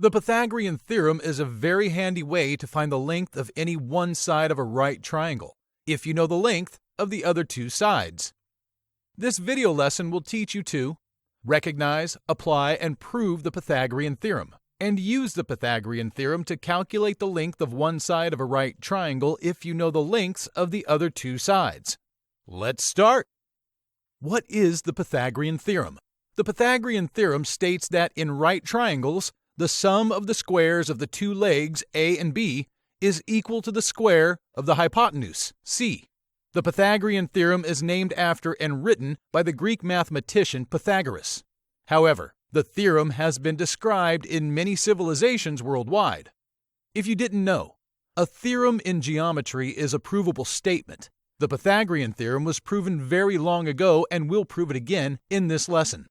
The Pythagorean theorem is a very handy way to find the length of any one side of a right triangle, if you know the length of the other two sides. This video lesson will teach you to recognize, apply, and prove the Pythagorean theorem, and use the Pythagorean theorem to calculate the length of one side of a right triangle if you know the lengths of the other two sides. Let's start! What is the Pythagorean theorem? The Pythagorean theorem states that in right triangles, the sum of the squares of the two legs A and B is equal to the square of the hypotenuse, C. The Pythagorean theorem is named after and written by the Greek mathematician Pythagoras. However, the theorem has been described in many civilizations worldwide. If you didn't know, a theorem in geometry is a provable statement. The Pythagorean theorem was proven very long ago and we'll prove it again in this lesson.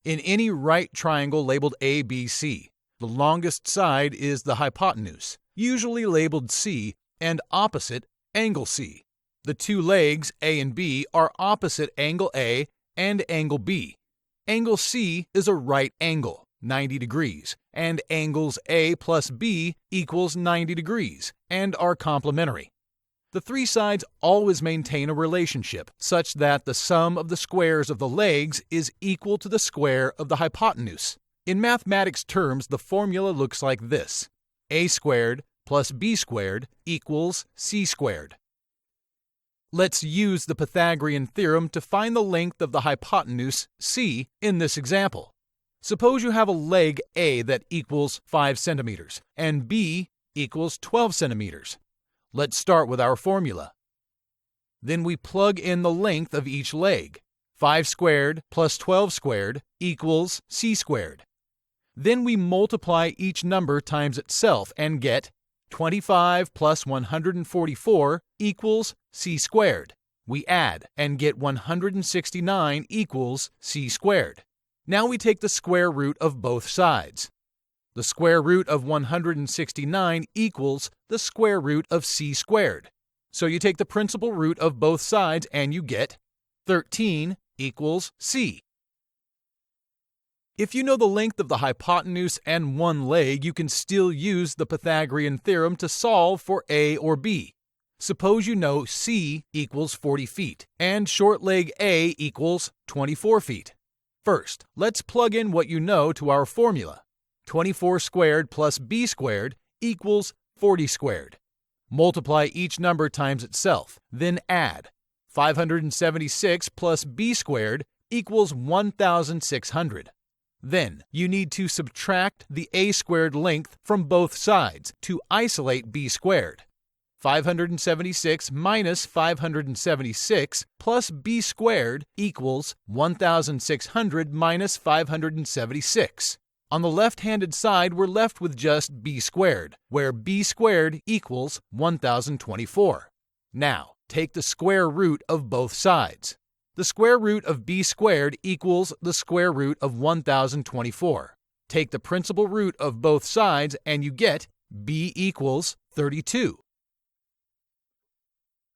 In any right triangle labeled ABC, the longest side is the hypotenuse, usually labeled C, and opposite angle C. The two legs, A and B, are opposite angle A and angle B. Angle C is a right angle, 90 degrees, and angles A plus B equals 90 degrees, and are complementary. The three sides always maintain a relationship such that the sum of the squares of the legs is equal to the square of the hypotenuse. In mathematics terms, the formula looks like this: a squared plus b squared equals c squared. Let's use the Pythagorean theorem to find the length of the hypotenuse c in this example. Suppose you have a leg A that equals 5 centimeters and B equals 12 centimeters. Let's start with our formula. Then we plug in the length of each leg. 5 squared plus 12 squared equals c squared. Then we multiply each number times itself and get 25 plus 144 equals c squared. We add and get 169 equals c squared. Now we take the square root of both sides. The square root of 169 equals the square root of c squared. So you take the principal root of both sides and you get 13 equals c. If you know the length of the hypotenuse and one leg, you can still use the Pythagorean theorem to solve for A or B. Suppose you know C equals 40 feet and short leg A equals 24 feet. First, let's plug in what you know to our formula. 24 squared plus b squared equals 40 squared. Multiply each number times itself, then add. 576 plus b squared equals 1,600. Then you need to subtract the a squared length from both sides to isolate b squared. 576 minus 576 plus b squared equals 1,600 minus 576. On the left-handed side, we're left with just b squared, where b squared equals 1,024. Now, take the square root of both sides. The square root of b squared equals the square root of 1,024. Take the principal root of both sides and you get b equals 32.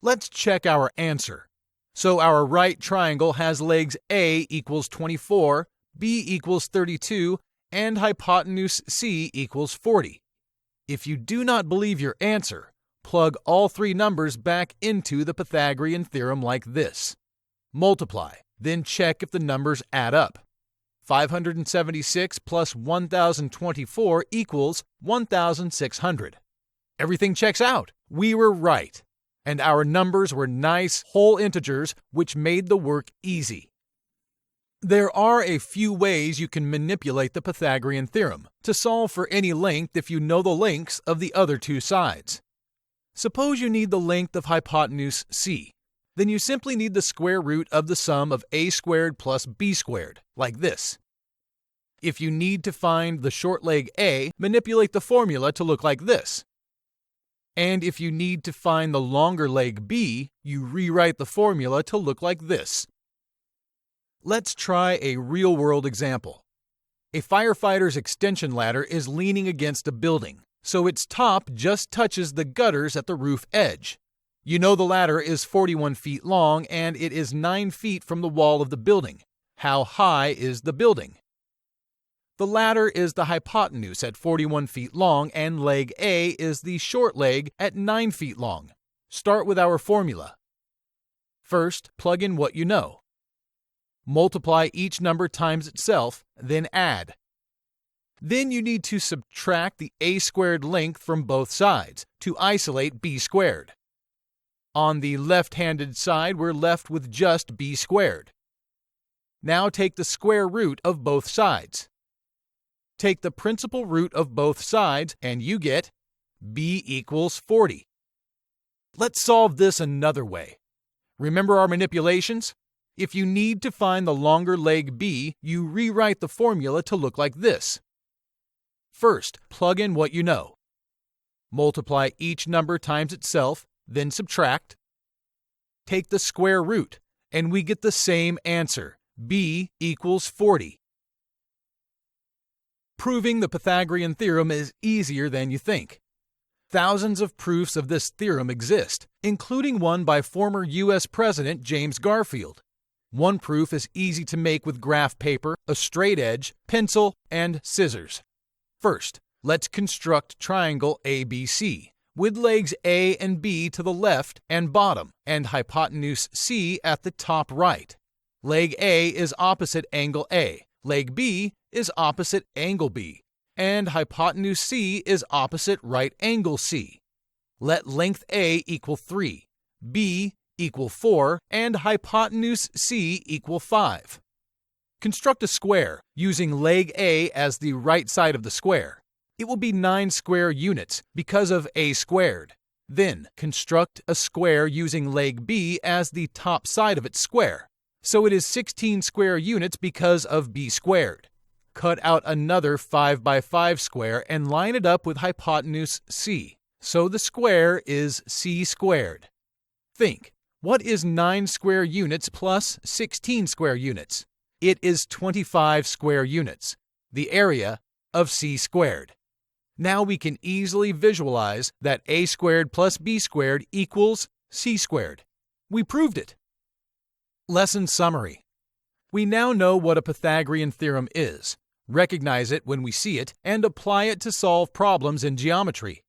Let's check our answer. So our right triangle has legs A equals 24, B equals 32, and hypotenuse C equals 40. If you do not believe your answer, plug all three numbers back into the Pythagorean theorem like this. Multiply, then check if the numbers add up. 576 plus 1,024 equals 1,600. Everything checks out. We were right. And our numbers were nice whole integers, which made the work easy. There are a few ways you can manipulate the Pythagorean theorem to solve for any length if you know the lengths of the other two sides. Suppose you need the length of hypotenuse C. Then you simply need the square root of the sum of a squared plus b squared, like this. If you need to find the short leg A, manipulate the formula to look like this. And if you need to find the longer leg B, you rewrite the formula to look like this. Let's try a real-world example. A firefighter's extension ladder is leaning against a building, so its top just touches the gutters at the roof edge. You know the ladder is 41 feet long and it is 9 feet from the wall of the building. How high is the building? The latter is the hypotenuse at 41 feet long and leg A is the short leg at 9 feet long. Start with our formula. First, plug in what you know. Multiply each number times itself, then add. Then you need to subtract the a squared length from both sides to isolate b squared. On the left-handed side, we're left with just b squared. Now take the square root of both sides. Take the principal root of both sides and you get b equals 40. Let's solve this another way. Remember our manipulations? If you need to find the longer leg b, you rewrite the formula to look like this. First, plug in what you know. Multiply each number times itself, then subtract. Take the square root, and we get the same answer, b equals 40. Proving the Pythagorean theorem is easier than you think. Thousands of proofs of this theorem exist, including one by former U.S. President James Garfield. One proof is easy to make with graph paper, a straight edge, pencil, and scissors. First, let's construct triangle ABC, with legs A and B to the left and bottom, and hypotenuse C at the top right. Leg A is opposite angle A, leg B is opposite angle B, and hypotenuse C is opposite right angle C. Let length A equal 3, B equal 4, and hypotenuse C equal 5. Construct a square using leg A as the right side of the square. It will be 9 square units because of a squared. Then construct a square using leg B as the top side of its square. So it is 16 square units because of b squared. Cut out another 5 by 5 square and line it up with hypotenuse C. So the square is c squared. Think, what is 9 square units plus 16 square units? It is 25 square units, the area of c squared. Now we can easily visualize that a squared plus b squared equals c squared. We proved it. Lesson summary. We now know what a Pythagorean theorem is, recognize it when we see it, and apply it to solve problems in geometry.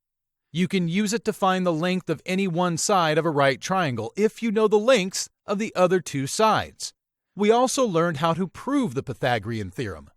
You can use it to find the length of any one side of a right triangle if you know the lengths of the other two sides. We also learned how to prove the Pythagorean theorem.